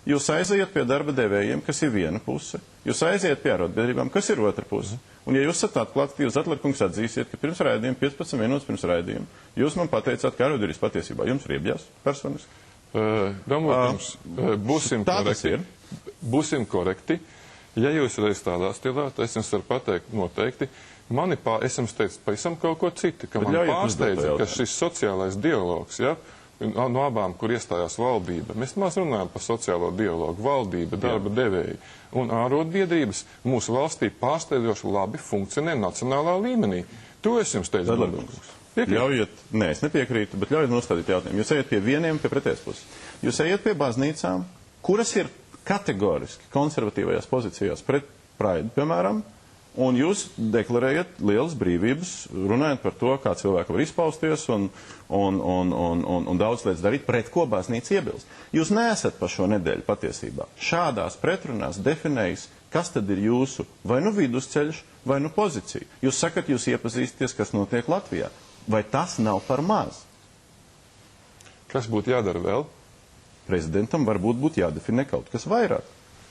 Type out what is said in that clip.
Jūs aiziet pie darba devējiem, kas ir viena puse. Jūs aiziet pie arotbiedrībām, kas ir otra puse. Un ja jūs esat atklāti, jūs atlikungs atzīsiet, ka pirms raidījuma, 15 minūtes pirms raidījuma, jūs man pateicāt, ka arotbiedrības patiesībā jums riebjās personiski. Domājams, būsim korekti. Ja jūs reiz tādā stilā, tad es jums varu pateikt noteikti. Es jums teicu pavisam kaut ko citu, ka man pārsteidza, ka šis sociālais dialogs, ja, no abām, kur iestājās valdība. Mēs maz runājam par sociālo dialogu. Valdība, darba devēji un ārotbiedrības mūsu valstī pārsteidzoši labi funkcionē nacionālā līmenī. To es jums teicu. Ļaujiet, nē, es nepiekrītu, bet ļaujiet nostādīt jautājumu. Jūs ejat pie vieniem, pie pretējas puses. Jūs ejat pie baznīcām, kuras ir kategoriski konservatīvajās pozīcijās pret Praidu, piemēram, un jūs deklarējat lielas brīvības, runājot par to, kā cilvēki var izpausties un daudz lietas darīt, pret ko baznīca iebilst. Jūs neesat pa šo nedēļu patiesībā šādās pretrunās definējis, kas tad ir jūsu vai nu vidusceļš, vai nu pozīcija. Jūs sakat, jūs iepazīsties, kas notiek Latvijā. Vai tas nav par maz? Kas būtu jādara vēl? Prezidentam varbūt būtu jādefinē kaut kas vairāk.